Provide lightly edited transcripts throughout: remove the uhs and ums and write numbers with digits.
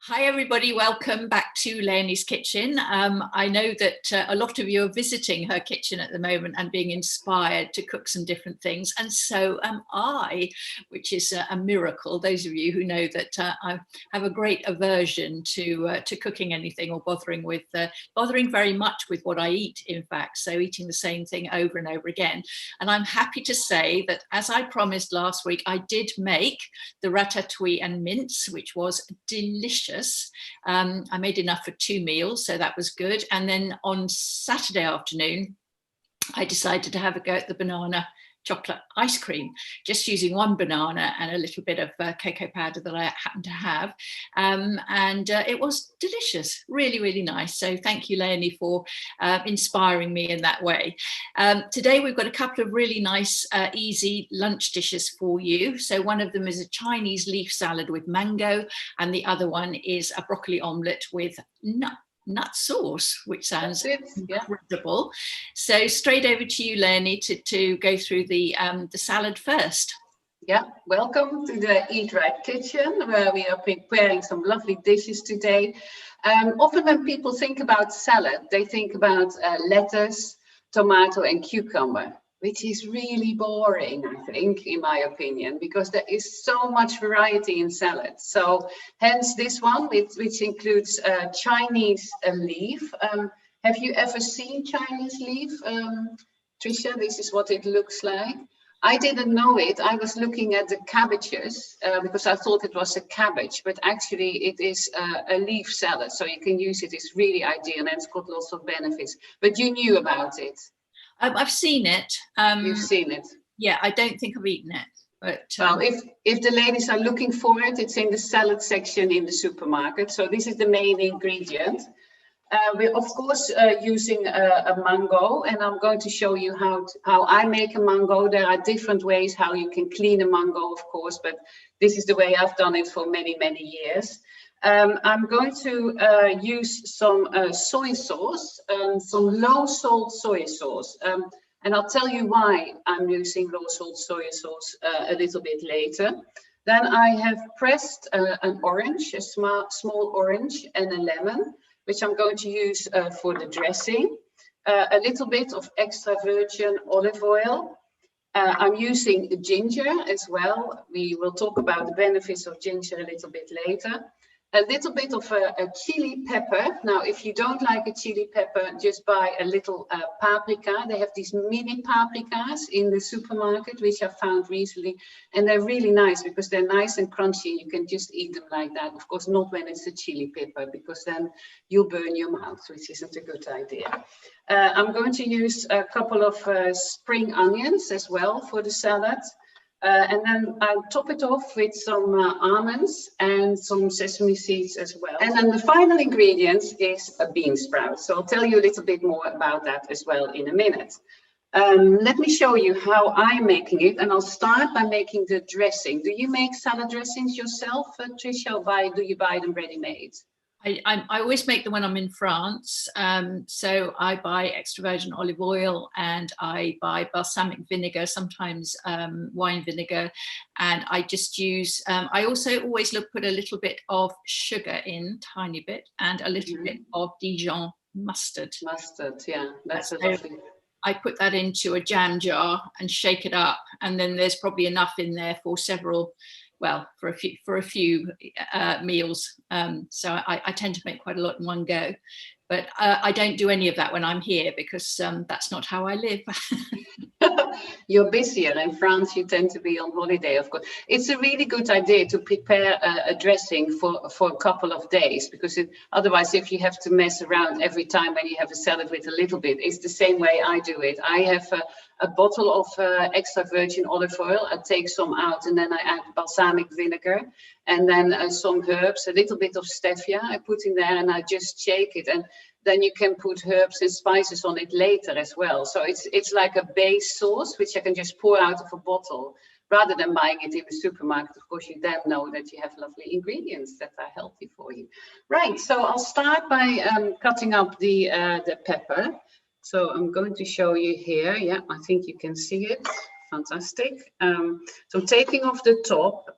Hi everybody, welcome back to Leonie's kitchen. I know that a lot of you are visiting her kitchen at the moment and being inspired to cook some different things, and so am I, which is a miracle. Those of you who know that I have a great aversion to cooking anything or bothering very much with what I eat, in fact, so eating the same thing over and over again. And I'm happy to say that, as I promised last week, I did make the ratatouille and mince, which was delicious. I made enough for 2 meals, so that was good. And then on Saturday afternoon, I decided to have a go at the banana chocolate ice cream, just using 1 banana and a little bit of cocoa powder that I happen to have. And it was delicious, really, really nice. So thank you, Leonie, for inspiring me in that way. Today, we've got a couple of really nice, easy lunch dishes for you. So one of them is a Chinese leaf salad with mango, and the other one is a broccoli omelette with nut sauce, which sounds incredible. So straight over to you, Leonie, to go through the salad first. Yeah, welcome to the Eatwright kitchen, where we are preparing some lovely dishes today. Often when people think about salad, they think about lettuce, tomato and cucumber, which is really boring, I think, in my opinion, because there is so much variety in salad. So hence this one, which includes Chinese leaf. Have you ever seen Chinese leaf, Tricia? This is what it looks like. I didn't know it. I was looking at the cabbages because I thought it was a cabbage, but actually it is a leaf salad. So you can use it. It's really ideal and it's got lots of benefits. But you knew about it. I've seen it. You've seen it? Yeah, I don't think I've eaten it. But well, if the ladies are looking for it, it's in the salad section in the supermarket. So this is the main ingredient. We're of course using a mango, and I'm going to show you how I make a mango. There are different ways how you can clean a mango, of course, but this is the way I've done it for many, many years. I'm going to use some soy sauce, some low salt soy sauce. And I'll tell you why I'm using low salt soy sauce a little bit later. Then I have pressed an orange, a small orange, and a lemon, which I'm going to use for the dressing. A little bit of extra virgin olive oil. I'm using ginger as well. We will talk about the benefits of ginger a little bit later. A little bit of a chili pepper. Now, if you don't like a chili pepper, just buy a little paprika. They have these mini paprikas in the supermarket, which I found recently. And they're really nice because they're nice and crunchy. You can just eat them like that. Of course, not when it's a chili pepper, because then you'll burn your mouth, which isn't a good idea. I'm going to use a couple of spring onions as well for the salad. And then I'll top it off with some almonds and some sesame seeds as well. And then the final ingredient is a bean sprout. So I'll tell you a little bit more about that as well in a minute. Let me show you how I'm making it. And I'll start by making the dressing. Do you make salad dressings yourself, Tricia, or do you buy them ready-made? I always make them when I'm in France. So I buy extra virgin olive oil and I buy balsamic vinegar, sometimes wine vinegar. And I just use, I also always put a little bit of sugar in, tiny bit, and a little bit of Dijon mustard. Mustard, yeah, that's lovely. I put that into a jam jar and shake it up. And then there's probably enough in there for several, well, for a few meals. So I tend to make quite a lot in one go, but I don't do any of that when I'm here because that's not how I live. You're busier. In France, you tend to be on holiday, of course. It's a really good idea to prepare a dressing for a couple of days, because otherwise, if you have to mess around every time when you have a salad with a little bit, it's the same way I do it. I have a bottle of extra virgin olive oil. I take some out and then I add balsamic vinegar and then some herbs, a little bit of stevia I put in there, and I just shake it. And then you can put herbs and spices on it later as well. So it's like a base sauce, which I can just pour out of a bottle rather than buying it in the supermarket. Of course, you then know that you have lovely ingredients that are healthy for you. Right, so I'll start by cutting up the pepper. So I'm going to show you here. Yeah, I think you can see it. Fantastic. So taking off the top,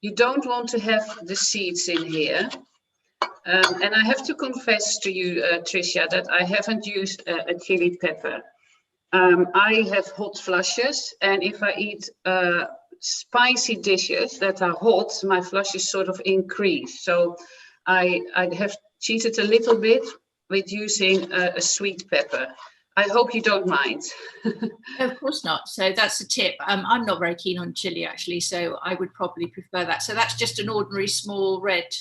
you don't want to have the seeds in here. And I have to confess to you, Tricia, that I haven't used a chili pepper. I have hot flushes, and if I eat spicy dishes that are hot, my flushes sort of increase. So I have cheated a little bit with using a sweet pepper. I hope you don't mind. No, of course not. So that's a tip. I'm not very keen on chili, actually, so I would probably prefer that. So that's just an ordinary small red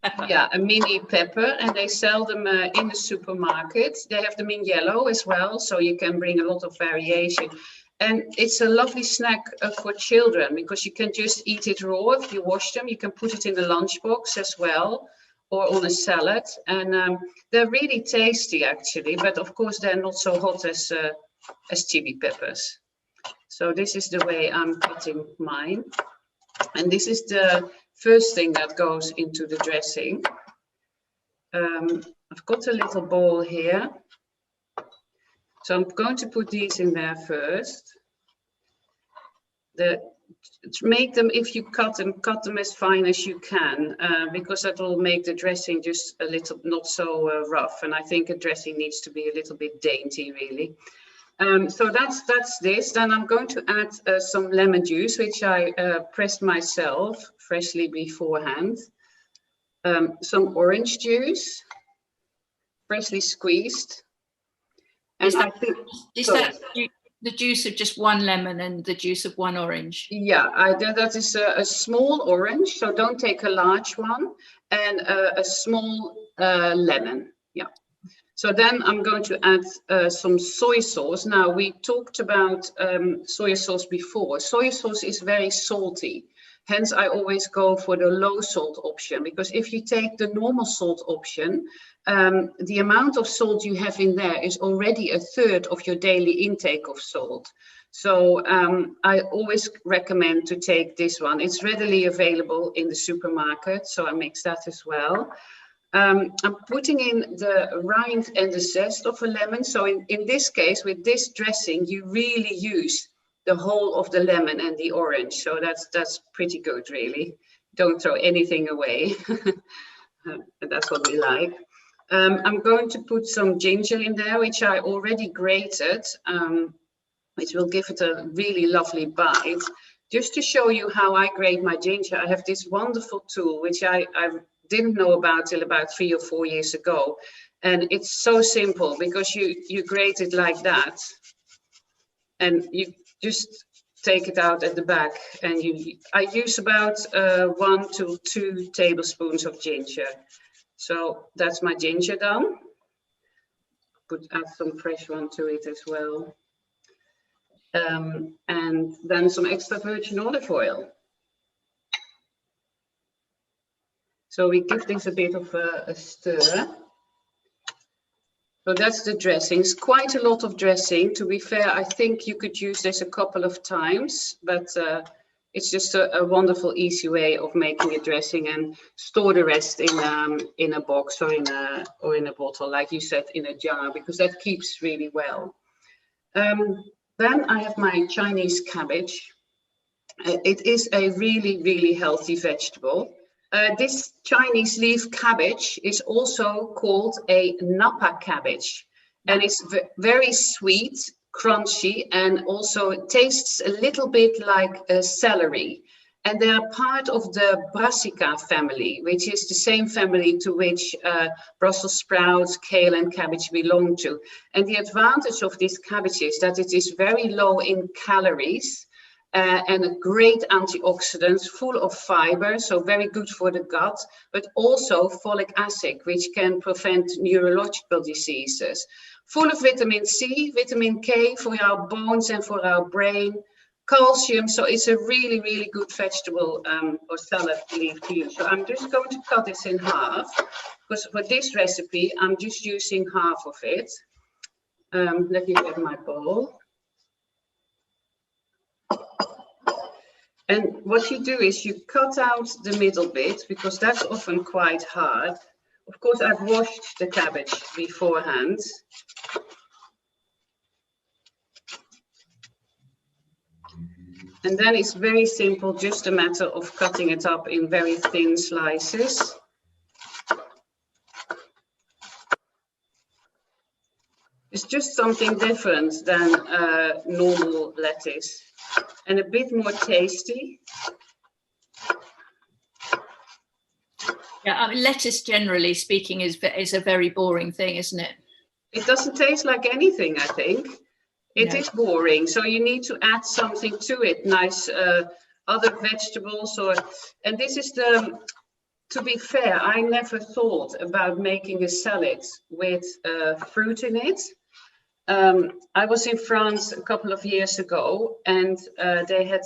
pepper. Yeah, a mini pepper, and they sell them in the supermarket. They have them in yellow as well, so you can bring a lot of variation. And it's a lovely snack for children, because you can just eat it raw. If you wash them, you can put it in the lunchbox as well, or on a salad. And they're really tasty, actually, but of course they're not so hot as chili peppers. So this is the way I'm cutting mine. And this is the first thing that goes into the dressing. I've got a little bowl here. So I'm going to put these in there first. Make them, if you cut them as fine as you can, because that will make the dressing just a little not so rough. And I think a dressing needs to be a little bit dainty, really. So that's this. Then I'm going to add some lemon juice, which I pressed myself freshly beforehand. Some orange juice, freshly squeezed. And I think that the juice of just one lemon and the juice of one orange? Yeah, that is a small orange, so don't take a large one, and a small lemon. Yeah. So then I'm going to add some soy sauce. Now, we talked about soy sauce before. Soy sauce is very salty. Hence, I always go for the low salt option, because if you take the normal salt option, the amount of salt you have in there is already a third of your daily intake of salt. So I always recommend to take this one. It's readily available in the supermarket, so I mix that as well. I'm putting in the rind and the zest of a lemon. So in this case, with this dressing, you really use the whole of the lemon and the orange. So that's pretty good, really. Don't throw anything away. That's what we like. I'm going to put some ginger in there, which I already grated, which will give it a really lovely bite. Just to show you how I grate my ginger, I have this wonderful tool, which I didn't know about till about 3 or 4 years ago. And it's so simple, because you grate it like that. And you just take it out at the back. And I use about 1 to 2 tablespoons of ginger. So that's my ginger done. Add some fresh one to it as well. And then some extra virgin olive oil. So we give this a bit of a stir. So that's the dressing. It's quite a lot of dressing. To be fair, I think you could use this a couple of times, but it's just a wonderful, easy way of making a dressing, and store the rest in a box or in a bottle, like you said, in a jar, because that keeps really well. Then I have my Chinese cabbage. It is a really, really healthy vegetable. This Chinese leaf cabbage is also called a Napa cabbage, and it's very sweet, crunchy, and also it tastes a little bit like celery. And they are part of the brassica family, which is the same family to which Brussels sprouts, kale, and cabbage belong to. And the advantage of this cabbage is that it is very low in calories, and a great antioxidant, full of fiber, so very good for the gut, but also folic acid, which can prevent neurological diseases. Full of vitamin C, vitamin K for our bones and for our brain, calcium, so it's a really, really good vegetable or salad leaf to use. So I'm just going to cut this in half, because for this recipe, I'm just using half of it. Let me get my bowl. And what you do is you cut out the middle bit, because that's often quite hard. Of course, I've washed the cabbage beforehand. And then it's very simple, just a matter of cutting it up in very thin slices. It's just something different than normal lettuce, and a bit more tasty. Yeah, I mean, lettuce, generally speaking, is a very boring thing, isn't it? It doesn't taste like anything, I think. It is boring, so you need to add something to it, nice other vegetables, and this is to be fair, I never thought about making a salad with fruit in it. I was in France a couple of years ago, and they had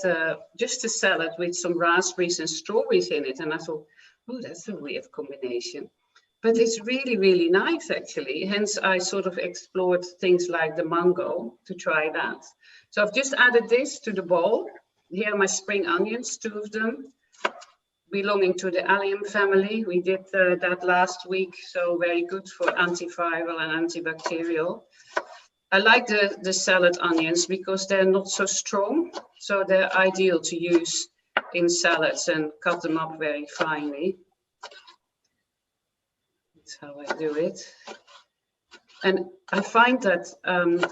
just a salad with some raspberries and strawberries in it, and I thought, oh, that's a weird combination. But it's really, really nice, actually. Hence, I sort of explored things like the mango to try that. So I've just added this to the bowl. Here are my spring onions, 2 of them, belonging to the allium family. We did that last week, so very good for antiviral and antibacterial. I like the salad onions because they're not so strong, so they're ideal to use in salads and cut them up very finely. That's how I do it. And I find that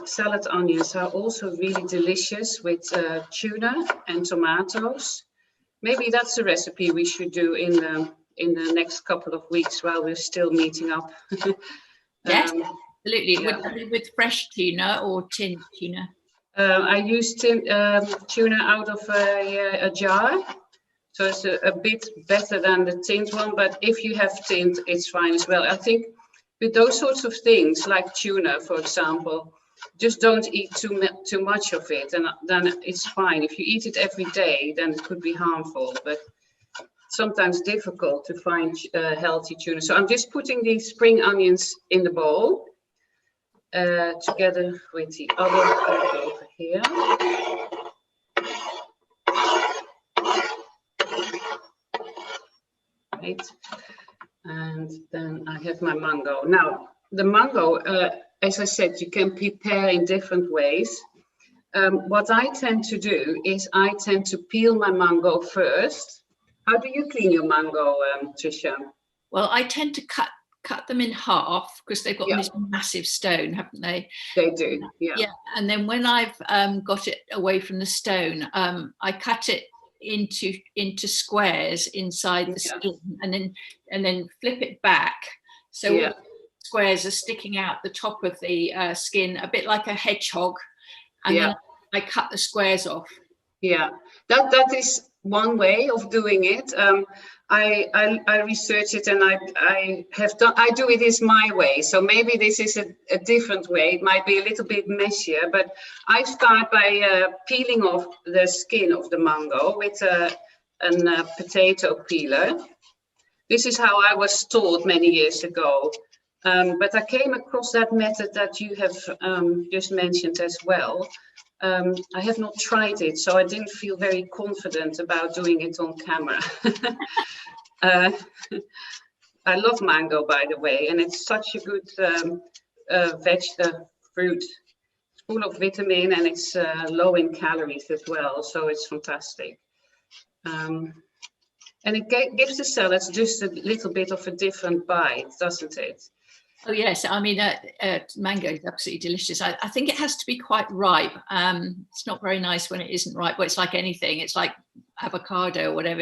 salad onions are also really delicious with tuna and tomatoes. Maybe that's a recipe we should do in the next couple of weeks while we're still meeting up. Yes, absolutely. Yeah. With fresh tuna or tinned tuna? I use tuna out of a jar. So it's a bit better than the tinned one, but if you have tinned, it's fine as well. I think with those sorts of things, like tuna, for example, just don't eat too much of it, and then it's fine. If you eat it every day, then it could be harmful, but sometimes difficult to find healthy tuna. So I'm just putting these spring onions in the bowl together with the other over here. Right. And then I have my mango. Now, the mango, as I said, you can prepare in different ways. What I tend to do is I tend to peel my mango first. How do you clean your mango, Tricia? Well, I tend to cut them in half because they've got this massive stone, haven't they? They do, yeah. Yeah, and then when I've got it away from the stone, I cut it into squares inside the skin, and then flip it back, so all the squares are sticking out the top of the skin, a bit like a hedgehog, and then I cut the squares off. Yeah, that is one way of doing it. I researched it, and I do it is my way. So maybe this is a different way. It might be a little bit messier, but I start by peeling off the skin of the mango with a potato peeler. This is how I was taught many years ago. But I came across that method that you have just mentioned as well. I have not tried it, so I didn't feel very confident about doing it on camera. I love mango, by the way, and it's such a good fruit. It's full of vitamin, and it's low in calories as well, so it's fantastic. And it gives the salads just a little bit of a different bite, doesn't it? Oh yes, I mean mango is absolutely delicious. I think it has to be quite ripe. It's not very nice when it isn't ripe, but it's like anything. It's like avocado or whatever.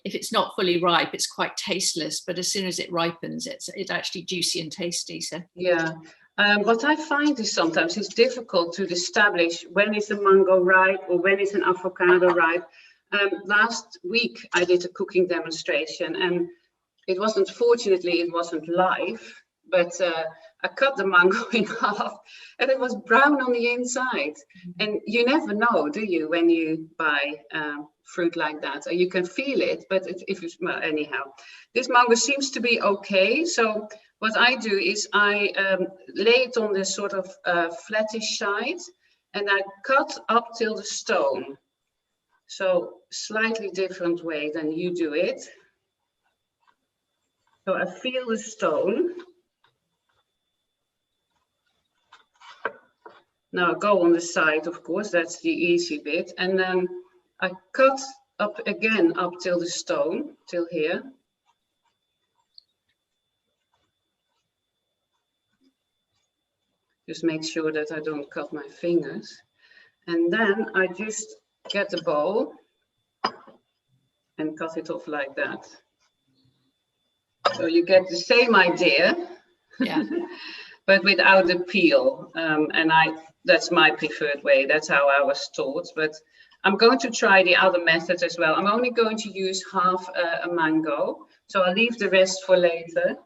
If it's not fully ripe, it's quite tasteless. But as soon as it ripens, it's actually juicy and tasty. So yeah, what I find is sometimes it's difficult to establish when is a mango ripe or when is an avocado ripe. Last week I did a cooking demonstration, and fortunately it wasn't live. But I cut the mango in half, and it was brown on the inside. And you never know, do you, when you buy fruit like that? You can feel it, but anyhow, this mango seems to be okay. So what I do is I lay it on this sort of flattish side, and I cut up till the stone. So slightly different way than you do it. So I feel the stone. Now go on the side, of course, that's the easy bit. And then I cut up again up till the stone, till here. Just make sure that I don't cut my fingers. And then I just get the bowl and cut it off like that. So you get the same idea, yeah. but without the peel. And that's my preferred way. That's how I was taught. But I'm going to try the other method as well. I'm only going to use half a mango. So I'll leave the rest for later.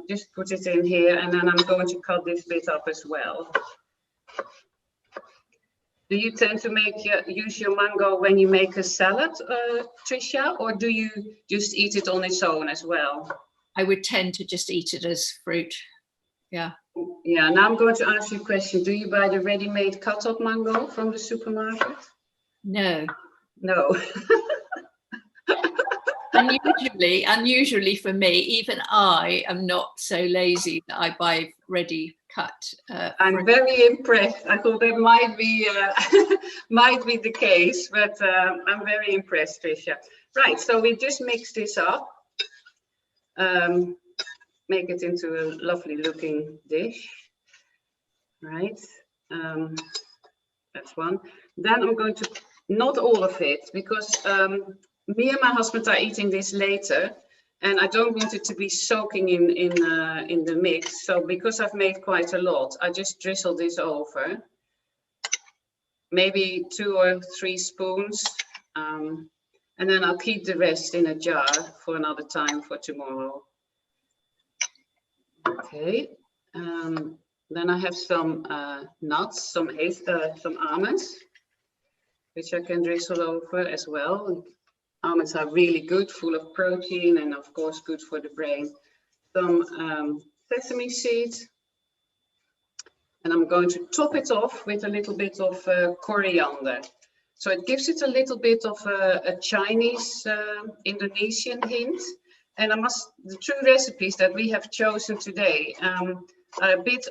Just put it in here, and then I'm going to cut this bit up as well. Do you tend to use your mango when you make a salad, Tricia, or do you just eat it on its own as well? I would tend to just eat it as fruit. Yeah. Yeah, now I'm going to ask you a question. Do you buy the ready-made cut-up mango from the supermarket? No. No. Unusually for me, even I am not so lazy that I buy ready cut. I'm very impressed. I thought that might be might be the case, but I'm very impressed, Tricia. Right, so we just mix this up, make it into a lovely looking dish. Right, that's one. Then I'm going to, not all of it, because me and my husband are eating this later, and I don't want it to be soaking in the mix. So because I've made quite a lot, I just drizzle this over, maybe 2 or 3 spoons, and then I'll keep the rest in a jar for another time for tomorrow. Okay, then I have some nuts, some almonds, which I can drizzle over as well. Almonds are really good, full of protein, and of course good for the brain. Some sesame seeds, and I'm going to top it off with a little bit of coriander. So it gives it a little bit of a Chinese, Indonesian hint. And the 2 recipes that we have chosen today are a bit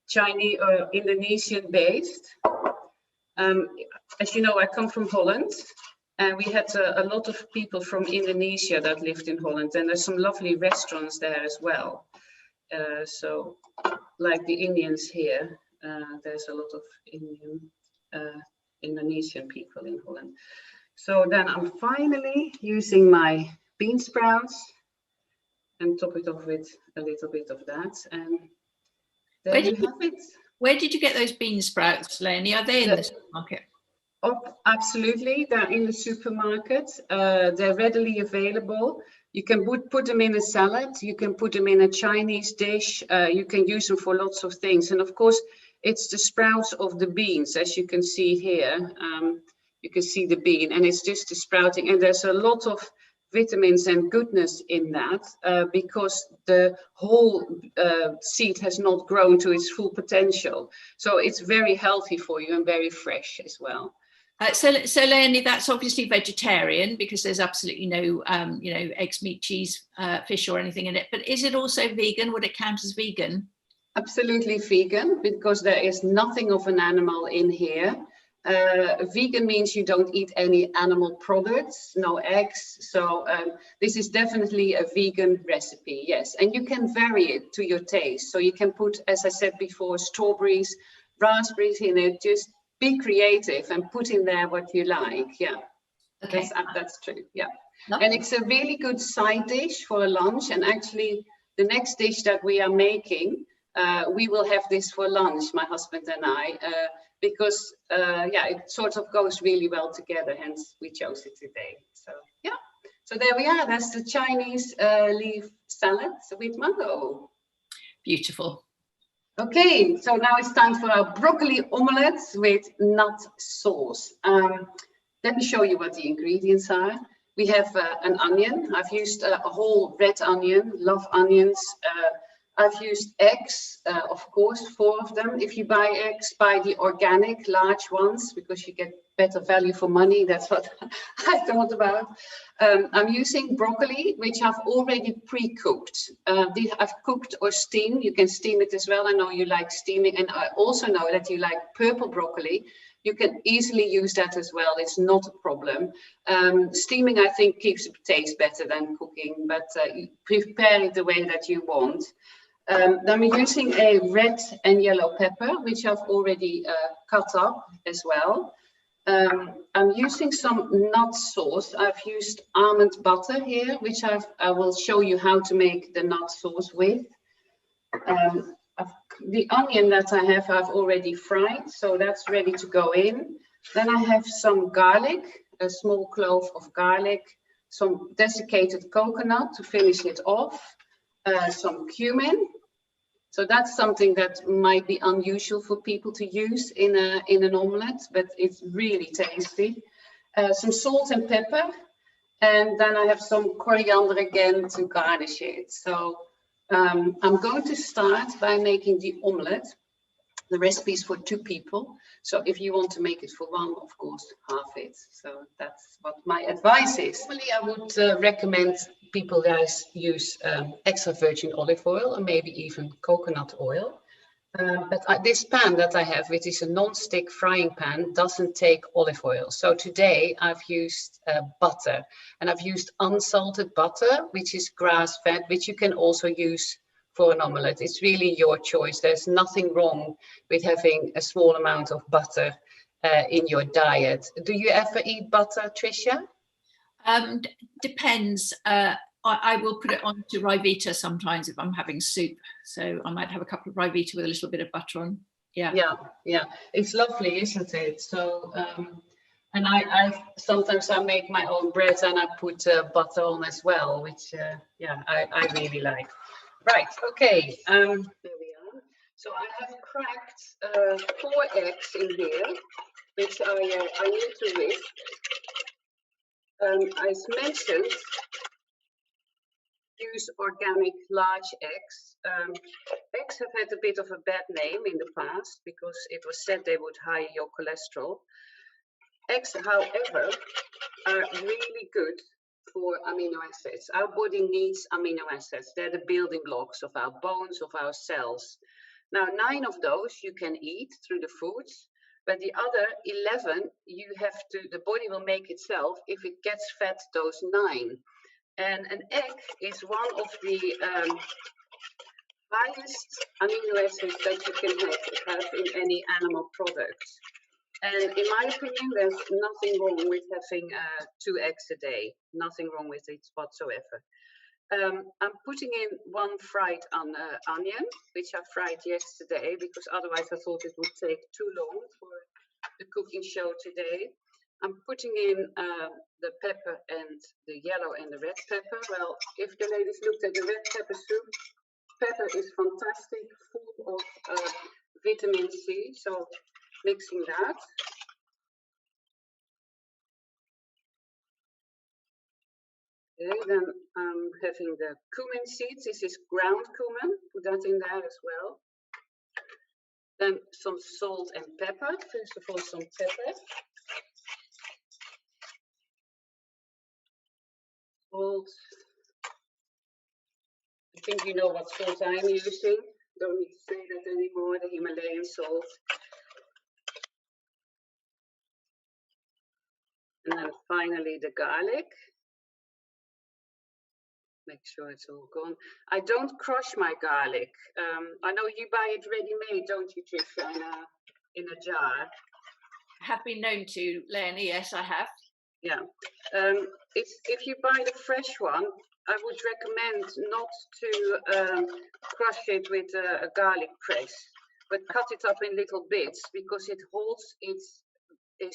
Chinese or Indonesian based. As you know, I come from Holland. And we had a lot of people from Indonesia that lived in Holland, and there's some lovely restaurants there as well. So, like the Indians here, there's a lot of Indonesian people in Holland. So then I'm finally using my bean sprouts and top it off with a little bit of that. And there you have it. Where did you get those bean sprouts, Leonie? Are they in the supermarket? Oh, absolutely. They're in the supermarket. They're readily available. You can put them in a salad. You can put them in a Chinese dish. You can use them for lots of things. And of course, it's the sprouts of the beans, as you can see here. You can see the bean, and it's just the sprouting. And there's a lot of vitamins and goodness in that because the whole seed has not grown to its full potential. So it's very healthy for you and very fresh as well. So Leonie, that's obviously vegetarian because there's absolutely no, eggs, meat, cheese, fish or anything in it. But is it also vegan? Would it count as vegan? Absolutely vegan, because there is nothing of an animal in here. Vegan means you don't eat any animal products, no eggs. So this is definitely a vegan recipe, yes. And you can vary it to your taste. So you can put, as I said before, strawberries, raspberries in it. Just be creative and put in there what you like. Yeah, okay. That's true. Yeah, no. And it's a really good side dish for a lunch. And actually, the next dish that we are making, we will have this for lunch, my husband and I, because it sort of goes really well together. Hence, we chose it today. So yeah, so there we are. That's the Chinese leaf salad with mango. Beautiful. Okay, so now it's time for our broccoli omelette with nut sauce. Let me show you what the ingredients are. We have an onion. I've used a whole red onion, love onions. I've used eggs, of course, 4 of them. If you buy eggs, buy the organic large ones because you get better value for money. That's what I thought about. I'm using broccoli, which I've already pre-cooked. I've cooked or steamed. You can steam it as well. I know you like steaming, and I also know that you like purple broccoli. You can easily use that as well. It's not a problem. Steaming, I think, keeps the taste better than cooking, but prepare it the way that you want. Then we're using a red and yellow pepper, which I've already cut up as well. I'm using some nut sauce. I've used almond butter here, which I will show you how to make the nut sauce with. The onion that I have, I've already fried, so that's ready to go in. Then I have some garlic, a small clove of garlic, some desiccated coconut to finish it off, some cumin. So that's something that might be unusual for people to use in an omelette, but it's really tasty. Some salt and pepper, and then I have some coriander again to garnish it. So I'm going to start by making the omelette. The recipe is for 2 people. So if you want to make it for 1, of course, half it. So that's what my advice is. Normally, I would recommend people guys use extra virgin olive oil and maybe even coconut oil. But this pan that I have, which is a non-stick frying pan, doesn't take olive oil. So today I've used butter, and I've used unsalted butter, which is grass-fed, which you can also use for an omelette. It's really your choice. There's nothing wrong with having a small amount of butter in your diet. Do you ever eat butter, Tricia? Depends. I will put it onto Ryvita sometimes if I'm having soup. So I might have a couple of Ryvita with a little bit of butter on. Yeah. It's lovely, isn't it? So, and I sometimes I make my own bread and I put butter on as well, which I really like. Right. Okay. There we are. So I have cracked 4 eggs in here, which I need to whisk. As mentioned, use organic large eggs. Eggs have had a bit of a bad name in the past because it was said they would high your cholesterol. Eggs, however, are really good for amino acids. Our body needs amino acids. They're the building blocks of our bones, of our cells. Now, 9 of those you can eat through the foods, but the other 11, the body will make itself if it gets fed those 9. And an egg is one of the highest amino acids that you can have in any animal product. And in my opinion, there's nothing wrong with having 2 eggs a day. Nothing wrong with it whatsoever. I'm putting in 1 fried onion, which I fried yesterday, because otherwise I thought it would take too long for the cooking show today. I'm putting in the pepper and the yellow and the red pepper. Well, if the ladies looked at the red pepper soup, pepper is fantastic, full of vitamin C. So mixing that. Okay, then I'm having the cumin seeds. This is ground cumin. Put that in there as well. Then some salt and pepper. First of all, some pepper. Salt. I think you know what salt I'm using. Don't need to say that anymore, the Himalayan salt. And then finally the garlic. Make sure it's all gone. I don't crush my garlic. I know you buy it ready-made, don't you, Tricia, in a jar? I have been known to, Leonie. Yes, I have. Yeah. If you buy the fresh one, I would recommend not to crush it with a garlic press, but cut it up in little bits because it holds its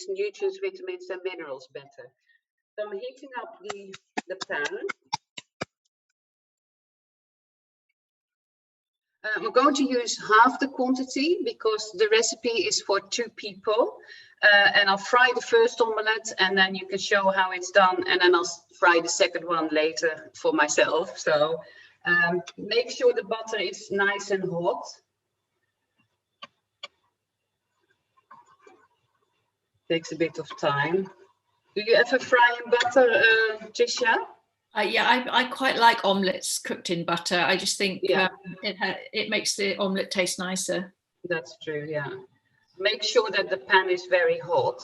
nutrients, vitamins, and minerals better. So I'm heating up the pan. I'm going to use half the quantity because the recipe is for 2 people. And I'll fry the first omelette and then you can show how it's done. And then I'll fry the second one later for myself. So make sure the butter is nice and hot. Takes a bit of time. Do you ever fry in butter, Tricia? Yeah, I quite like omelettes cooked in butter. I just think it makes the omelette taste nicer. That's true, yeah. Make sure that the pan is very hot.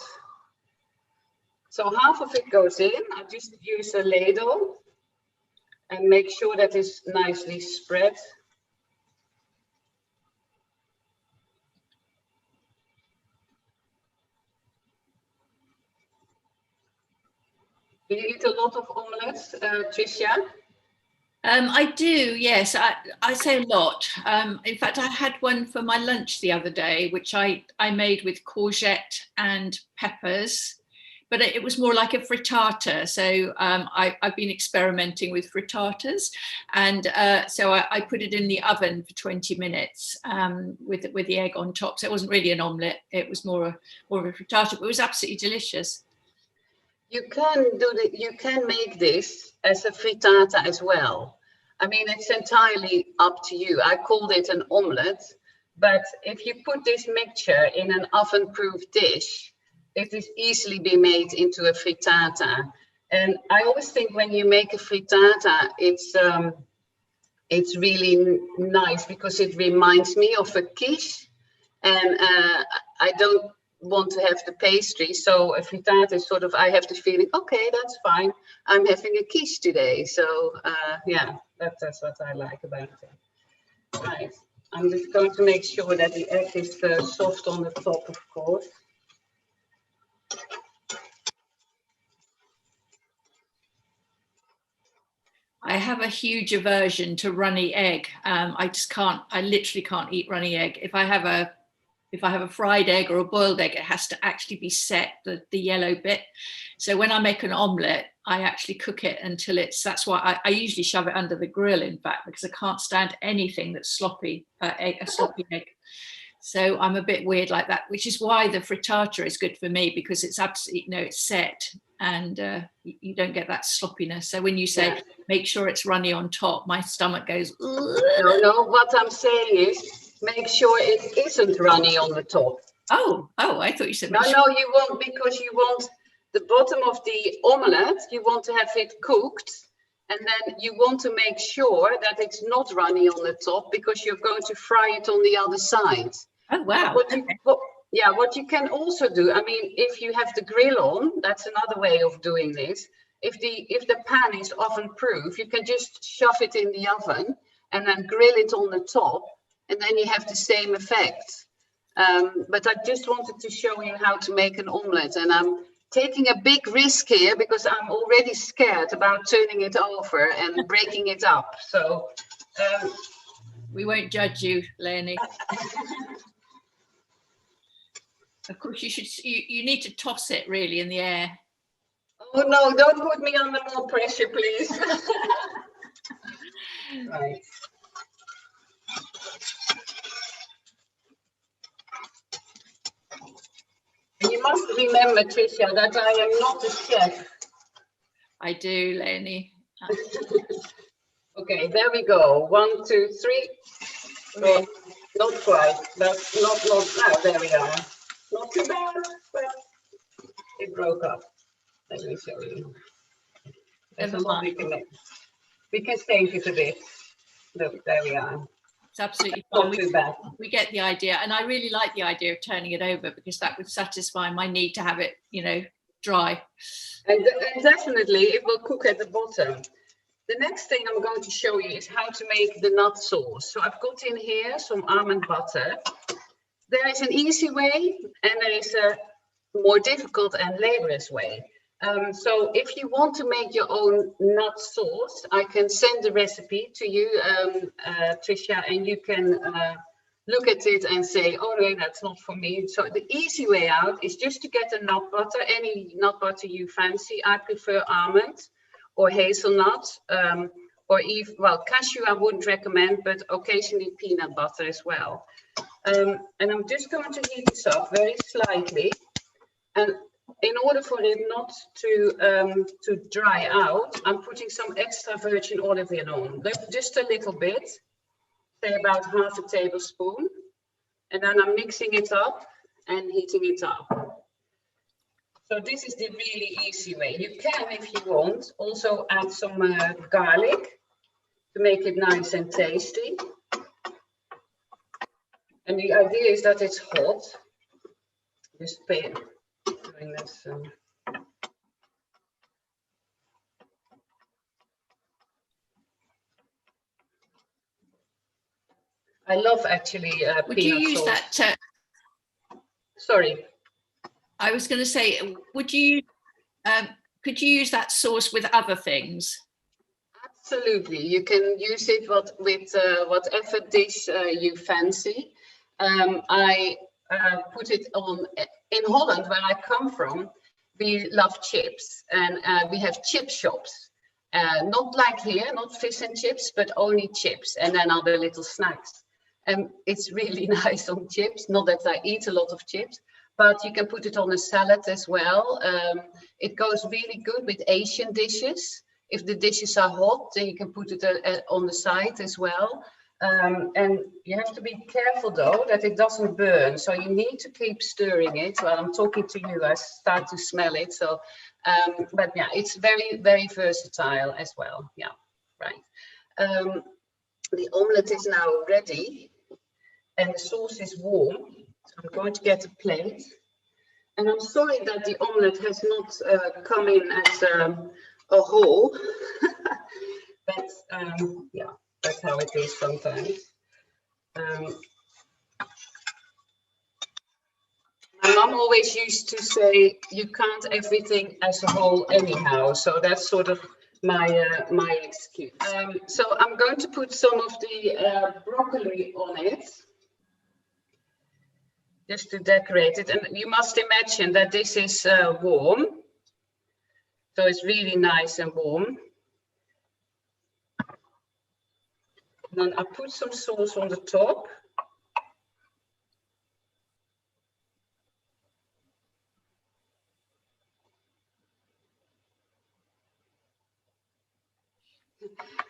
So half of it goes in. I just use a ladle and make sure that it's nicely spread. Do you eat a lot of omelettes, Tricia? I do, yes. I say a lot. In fact, I had one for my lunch the other day, which I made with courgette and peppers, but it was more like a frittata. So I've been experimenting with frittatas, and so I put it in the oven for 20 minutes with the egg on top. So it wasn't really an omelette; it was more of a frittata, but it was absolutely delicious. You can make this as a frittata as well. I mean, it's entirely up to you. I called it an omelette, but if you put this mixture in an oven-proof dish, it is easily be made into a frittata. And I always think when you make a frittata, it's really nice because it reminds me of a quiche, and I don't want to have the pastry, so a frittata is sort of, I have the feeling, okay, that's fine, I'm having a quiche today. So yeah, that's what I like about it. Right, I'm just going to make sure that the egg is soft on the top, of course. I have a huge aversion to runny egg. I literally can't eat runny egg. If I have a fried egg or a boiled egg, it has to actually be set, the yellow bit. So when I make an omelette, I actually cook it until that's why I usually shove it under the grill, in fact, because I can't stand anything that's sloppy, a sloppy egg. So I'm a bit weird like that, which is why the frittata is good for me, because it's absolutely, it's set and you don't get that sloppiness. So when you say make sure it's runny on top, my stomach goes, ugh. No, what I'm saying is make sure it isn't runny on the top. Oh, I thought you said no, you won't, because you want the bottom of the omelette, you want to have it cooked, and then you want to make sure that it's not runny on the top, because you're going to fry it on the other side. Oh, wow. What you can also do, I mean, if you have the grill on, that's another way of doing this. If the pan is oven proof, you can just shove it in the oven and then grill it on the top, and then you have the same effect. But I just wanted to show you how to make an omelette, and I'm taking a big risk here because I'm already scared about turning it over and breaking it up. So we won't judge you, Leonie. Of course, you need to toss it really in the air. Oh no, don't put me under more pressure, please. Right. And you must remember, Tricia, that I am not a chef. I do, Leonie. Okay, there we go. 1, 2, 3. No, not quite. That's not. Oh, there we are. Not too bad, but it broke up. Let me show you. Never mind. We can save it a bit. Look, there we are. It's absolutely fine. Not too bad. We get the idea, and I really like the idea of turning it over, because that would satisfy my need to have it, dry. And definitely, it will cook at the bottom. The next thing I'm going to show you is how to make the nut sauce. So I've got in here some almond butter. There is an easy way, and there is a more difficult and laborious way. So if you want to make your own nut sauce, I can send the recipe to you, Tricia, and you can look at it and say, oh no, that's not for me. So the easy way out is just to get a nut butter, any nut butter you fancy. I prefer almond or hazelnut, or even, well, cashew I wouldn't recommend, but occasionally peanut butter as well. And I'm just going to heat this up very slightly. And in order for it not to dry out, I'm putting some extra virgin olive oil on, just a little bit, say about half a tablespoon. And then I'm mixing it up and heating it up. So this is the really easy way. You can, if you want, also add some garlic to make it nice and tasty. And the idea is that it's hot. Just doing this. I love actually would you use sauce. That? Sorry. I was going to say, would you could you use that sauce with other things? Absolutely, you can use it with whatever dish you fancy. I put it on, in Holland, where I come from, we love chips, and we have chip shops. Not like here, not fish and chips, but only chips, and then other little snacks. And it's really nice on chips, not that I eat a lot of chips, but you can put it on a salad as well. It goes really good with Asian dishes. If the dishes are hot, then you can put it on the side as well. And you have to be careful though that it doesn't burn. So you need to keep stirring it. While I'm talking to you, I start to smell it. So, but yeah, it's very, very versatile as well. Yeah, right. The omelette is now ready and the sauce is warm. So I'm going to get a plate. And I'm sorry that the omelette has not come in as a whole, but yeah, that's how it is sometimes. My mum always used to say, you can't everything as a whole anyhow, so that's sort of my excuse. So I'm going to put some of the broccoli on it, just to decorate it. And you must imagine that this is warm, so it's really nice and warm. And then I put some sauce on the top.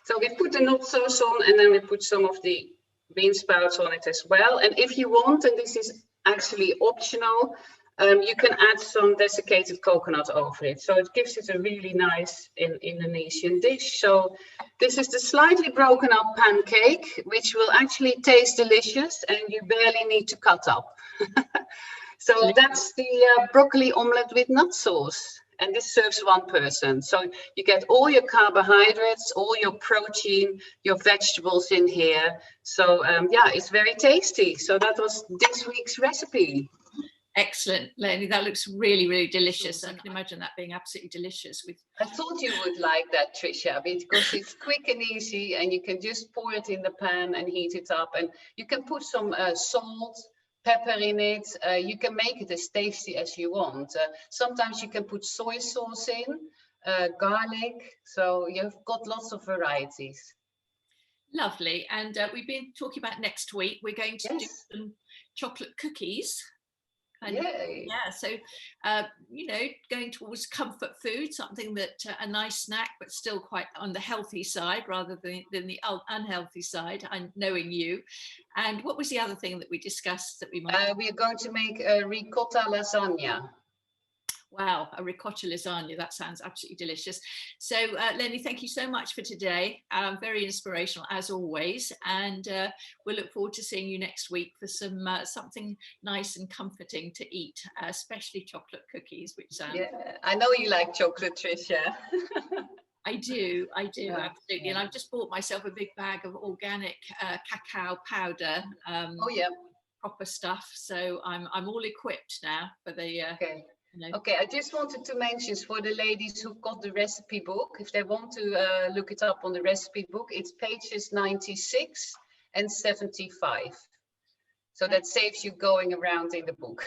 So we put the nut sauce on, and then we put some of the bean sprouts on it as well. And if you want, and this is actually optional, you can add some desiccated coconut over it. So it gives it a really nice Indonesian dish. So this is the slightly broken up pancake, which will actually taste delicious and you barely need to cut up. So that's the broccoli omelette with nut sauce. And this serves one person. So you get all your carbohydrates, all your protein, your vegetables in here. So yeah, it's very tasty. So that was this week's recipe. Excellent, Leonie. That looks really, really delicious. I can imagine that being absolutely delicious. I thought you would like that, Tricia, because it's quick and easy, and you can just pour it in the pan and heat it up. And you can put some salt, pepper in it. You can make it as tasty as you want. Sometimes you can put soy sauce in, garlic. So you've got lots of varieties. Lovely. And we've been talking about next week. We're going to do some chocolate cookies. Yeah, so you know, going towards comfort food, something that a nice snack, but still quite on the healthy side rather than the unhealthy side. I'm knowing you. And what was the other thing that we discussed that we might? We are going to make a ricotta lasagna. Wow, a ricotta lasagna, that sounds absolutely delicious. So Leonie, thank you so much for today. Very inspirational as always, and we'll look forward to seeing you next week for some something nice and comforting to eat, especially chocolate cookies, which sound... Yeah, I know you like chocolate, Tricia. I do, absolutely. And I've just bought myself a big bag of organic cacao powder. Oh yeah, proper stuff. So I'm all equipped now for the okay. Okay, I just wanted to mention for the ladies who've got the recipe book, if they want to look it up on the recipe book, it's pages 96 and 75. So that saves you going around in the book.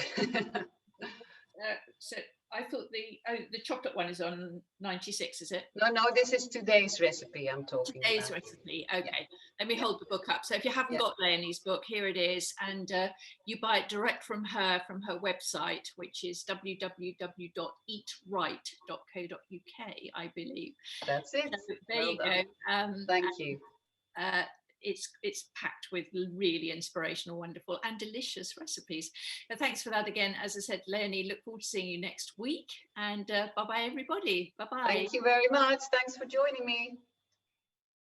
So I thought the chocolate one is on 96, is it? No, this is today's recipe I'm talking about. Today's recipe, okay. Yeah. Let me hold the book up. So if you haven't got Leonie's book, here it is. And you buy it direct from her website, which is www.eatwright.co.uk, I believe. That's it. So there you go. Thank you. It's packed with really inspirational, wonderful and delicious recipes. So thanks for that again. As I said, Leonie, look forward to seeing you next week, and bye-bye everybody. Bye-bye. Thank you very much. Thanks for joining me.